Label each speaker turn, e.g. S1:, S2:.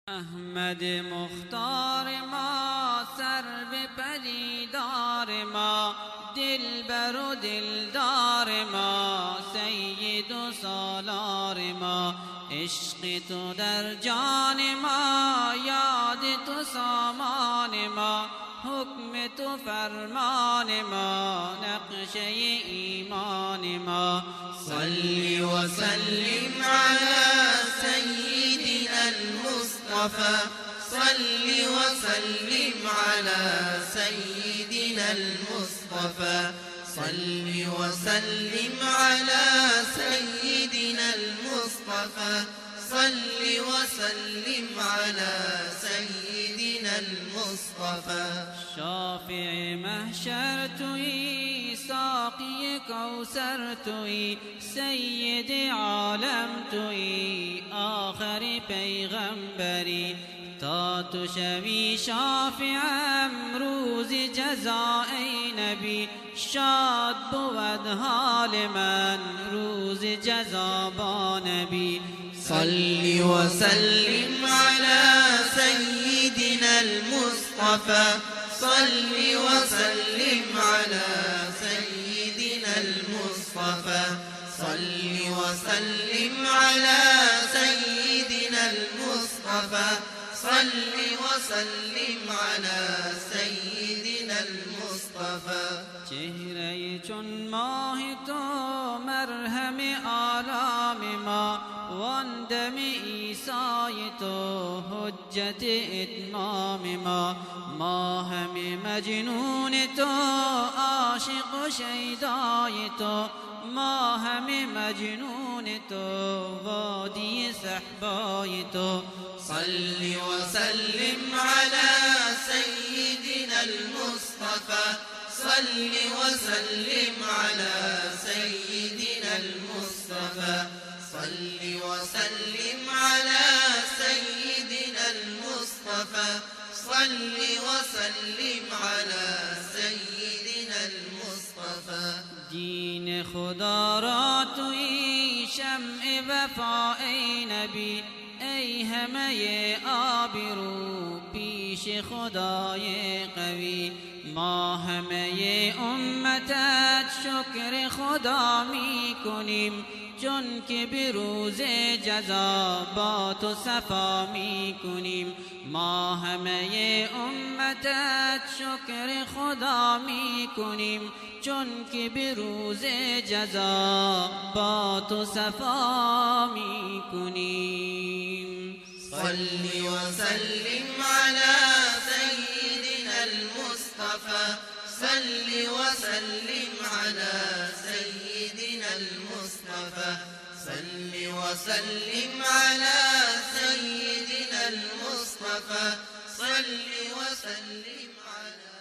S1: احمد مختار ما، سرو پدیدار ما، دلبر و دلدار ما، سید و سالار ما. عشق تو در جان ما، یاد تو سامان ما، حکم تو فرمان ما، نقشه ایمان ما.
S2: صل وسلم على سيدنا المصطفى، صل وسلم على سيدنا المصطفى، صل وسلم على سيدنا المصطفى، صل وسلم على سيدنا المصطفى.
S1: شافع محشر تویی، ساقی کوثر تویی، سید عالم تویی، آخر پیغمبری. تا تو شوی شافعم روز جزا ای نبی، شاد بود حال من روز جزا با نبی.
S2: صل وسلم على سيدنا المصطفى، صل وسلم على سيدنا المصطفى، صل وسلم على سيدنا المصطفى، صل وسلم على سيدنا المصطفى.
S1: چهره چون ماه تو مرهم آلام ما، وان دم عیسی تو حجت اتمام ما. ما همه مجنون تو، عاشق و شیدای تو، ما همه مجنون تو، وادی صحبای تو.
S2: صل وسلم على سيدنا المصطفى، صل وسلم على سيدنا المصطفى، صل وسلم على سيدنا المصطفى، صل وسلم على سيدنا المصطفى.
S1: دین خدا را تویی، شمع وفا ای نبی، ای همه آبرو پیش خدای قوی. ما همه امتت شکر خدا می کنیم، چون که به روز جزا با تو صفا می کنیم. ما همه امتت شکر خدا می کنیم، چون که به روز جزا با تو صفا می کنیم.
S2: صل وسلم على سيدنا المصطفى، صل وسلم على سيدنا المصطفى، صل وسلم على سيدنا المصطفى، صل وسلم على